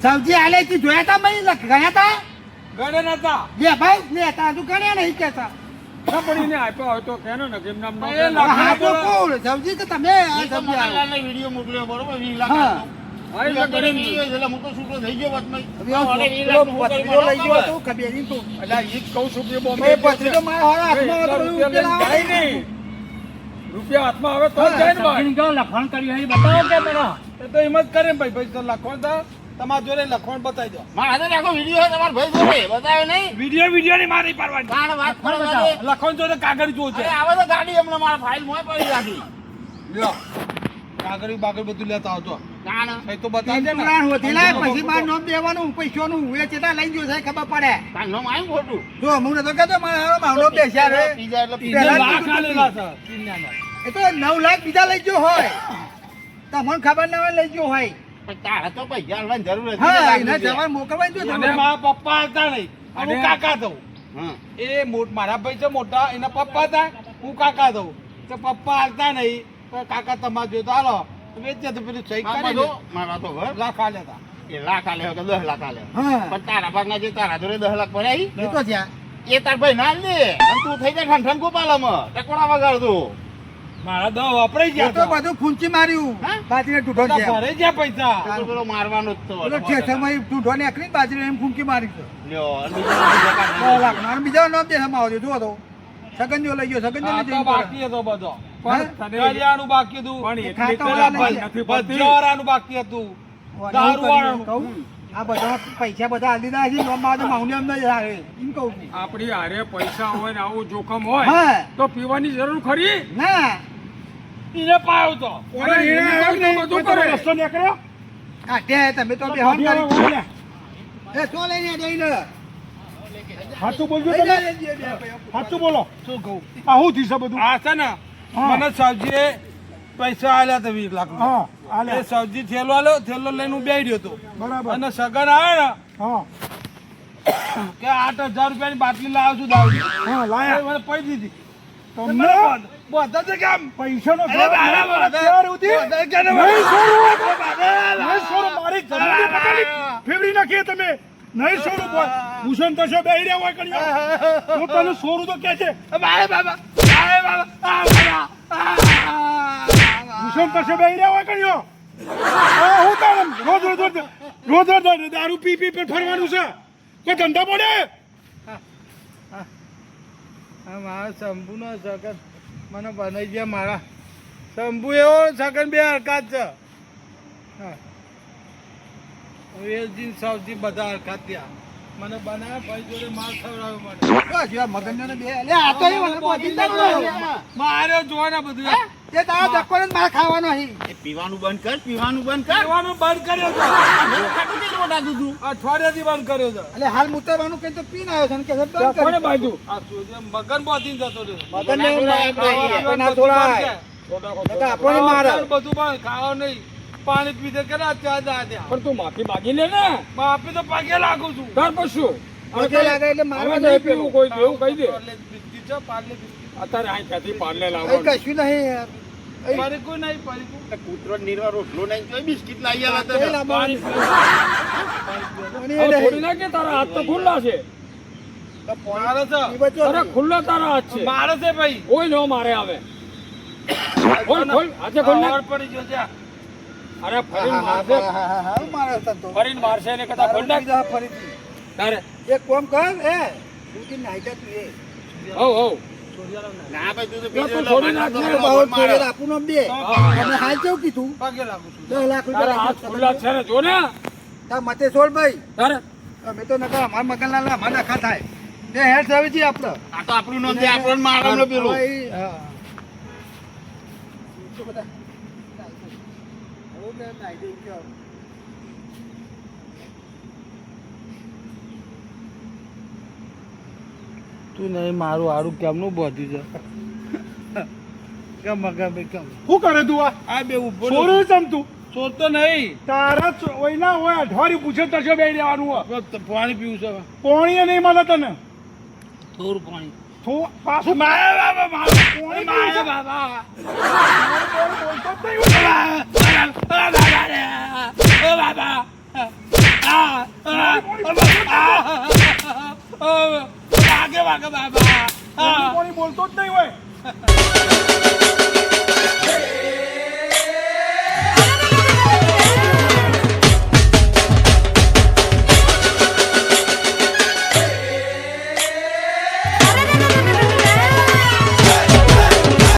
સબ્જી આલે તી જોયા તા મય ગયા તા ગણે નતા લે ભાઈ લે તા તું ગણ્યા નહીં કેતા પડીને આપ્યો હોય તો કેનો ને કેમ નામ હા તો કોણ સબ્જી કે તમે આ સબ્જી મગનલાલને વિડિયો મોકલ્યો બરોબર 20 લાખ હા. હા એટલે મોટો છોકરો થઈ ગયો વચમાં પત્રીઓ લઈ ગયો તો કબેરી તો એટલે ઈ જ કહું છું કે બોમ્બે એ પત્રીઓ મારા હારા હાથમાં રૂપિયા લઈને જાય નહીં રૂપિયા હાથમાં આવે તો જાય ને ભાઈ લખણ કર્યું એ બતાવો કે પેલા એ તો એમ જ કરે ને ભાઈ તો લખણ તો તમારા જોડે લખણ બતાવી દો મારા હાથે આખો વિડિયો તમાર ભાઈ જોડે બતાવ્યો નહીં વિડિયો ની મારી પાડવાની કાણ વાત કરો લખણ જોડે કાગળ જોવું છે અરે આવે તો ગાડી હમણાં મારા ફાઇલ મોય પડી રાખી લ્યો કાગળ બાગળ બધું લેતા આવતો કાણ એ તો બતાવજે ને તીન હોતી લાય પછી માર નામ દેવાનું પૈસાનું એ ચેટા લઈ ગયો છે ખબર પડે કાણ નો માયું ખોટું જો હું તો કહેતો મારા માવનો બેસ્યા રે પીઝા એટલે પહેલા લાખ કીધું આલેલા છે તીન્યાના. એ તો 9 લાખ બીજા લઈ ગયો હોય તમને ખબર ના હોય લઈ ગયો હોય પણ તારા તો પૈસા આલવાની જરૂર હતી હા ને એના લાગી જવાન મોકલવાય જો અને તમે મારા પપ્પા હતા નહીં અને હું કાકા દઉં હા એ મારા ભાઈ છે મોટા એના પપ્પા હતા હું કાકા દઉં તો પપ્પા હાલતા નહીં તો કાકા તમારે જોઈ તો હાલો વેચે તો પેલું સહી કરી દો મારા તો ઘર લાખ આલ્યા હતા એ લાખ આલે કે 10 લાખ આલે હા પણ તારા ભાગના જે તારા જોડે 10 લાખ પડ્યા એ તો જ્યાં એ તાર ભાઈ ના લે અને તું થઈ જા ઠંઠન ગોપાલમાં ટકોડા વગાડતો મારા દવા વાપરાઈ એ ગયા તો બધું ફૂંચી માર્યું હા? બાજરીને ટૂંઢો હતા છે ભરે ગયા પૈસા તો પેલો મારવાનો જ તો પેલો ઠેસરમાં ટૂંઢો ને એકલી બાજરી એમ ફૂંકી મારી છે લ્યો અને બીજો કાઢ 9 લાખ ના બીજા નામ દે હમાવો જો તો સગનજો લઈ ગયો સગનજો આ ને તો બાકી હતો બધો હા? કરિયાનું બાકી હતું ખાતાવાળા નથી બજારાનું બાકી હતું દારૂવાળાનું. કહું આ બધા પૈસા બધા આલી દીધા છે નોમમાં તો માઉની અમને જ આવે એમ કહું છું આપણી હારે પૈસા હોય ને આવું જોખમ હોય હા તો પીવાની જરૂર ખરી ના એને પાયો તો અરે એને આવ્યો નહીં. બધું કરે રસ્તો નીકળ્યો કાઢે તમે તો બેહાન કરી એ શું લઈને જઈને સાચું બોલજો લઈ તમે જા, લઈ જા, સાચું બોલો શું કહું આ શું થયું છે બધું આ છે ને મને સબ્જીએ પૈસા આલ્યા હતા 20 લાખ એ સબ્જી થેલો આલ્યો થેલો લઈને હું બેહી રહ્યો હતો બરાબર અને સગન આવ્યો ને કે 8,000 રૂપિયાની બાટલી લાવ્યો છું દારૂ મને પૈ દીધી તમને બધા છે કેમ પૈસાનો ફેવરી નાખીએ તમે નહીં સોરું ભૂષણ તો બે રહ્યા હોય કર્યો હું તને સોરું તો કે છે ભૂષણ તો બે રહ્યા હોય કર્યો હું તારે રોજ દારૂ પી ફરવાનું છે કોઈ ધંધા પડે મારા શંભુ નો સગન મને બનાવી ગયા મારા શંભુ એવો સગન બે હરકત છે વેલજી સૌજી બધા હરકત ત્યાં મને બનાવ્યા ભાઈ જોડે માર ખવડાવ્યો મને બસ યાર મગનને બે લે આ તો એ મને પહોંચી જતો મારે જોવાના બધું તે તારા ધક્કો ને માર ખાવાનો અહીં એ પીવાનું બંધ કર પીવાનું બંધ કર પીવાનું બંધ કર્યો છે અઠવાડિયાથી બંધ કર્યો છે એટલે હાલ મુતરવાનું કઈ તો પીને આવ્યો છે ને કે બંધ કોને કરી બાજુ આ સોજે મગન બોધી જતો રહ્યો મગનને ના થોડા આપણને મારે બધું બંધ ખાવા નહીં પાણી પીધે કે ના ત્યાં પણ તું માફી માગી લે ને માફી તો પાકે લાગુ છું તાર પછી પગે લાગે એટલે મારવા નહીં પીવું કોઈ એવું કહી દે અત્યારે અહીં ક્યાંથી પાર્લે કઈ લાવવાનું કશું નહીં યાર પરિકુ નહીં પરિકુ કૂતરો નિર્વા રોટલો નહીં જોઈ બિસ્કિટ લાવી આલા કઈ તમે લાવવાનું? હવે છોડી નાખે તારા હાથ તો ખુલ્લા છે મારે છે અરે ખુલ્લા તારા હાથ છે મારે છે ભાઈ કોઈ નો મારે આવે ખોલ ખોલ આજે ખોલ ને પડી ગયો છે અરે ફરીને મારશે મારે તો ફરીને મારશે ને કદા ખોલ નાખ બીજા ફરીથી તારે એક કામ કર એ તું નાઈ જા તું એ હો હો ના ભાઈ તું તો તું બીજો છોડી નાખ ને, બહુ છોડે આપું નામ દે અને હાલ કેવું કીધું પગે લાગુ છું 10 લાખ તારા હાથ ખુલ્લા છે ને જો ને તાર મતે છોડ ભાઈ તારે અમે તો નકર અમાર મગનલાલ અમાર નખા થાય તે હેડ સાવીજી આપડે આ તો આપણું નામ છે આપણને મારવાનો પેલો હા શું બધા હવે નાઈ દે કે તું નહીં મારું હારું કેમનું બોધ્યું છે કેમ મગન ભાઈ કેમ શું કરે તું આ બે ઉભો છોરું ચમ તું ચોર તો નહીં તારા ઓયના હોય અઠવાડિયું પૂછે તશે બે રહેવાનું પાણી પીવું છે પાણી નહીં મળે તને થોડું પાણી પાછું માયા બાબા પાણી માયા બાબા બોલતો જ નહીં. વાગે બાબા કોની બોલતો જ નહીં હોય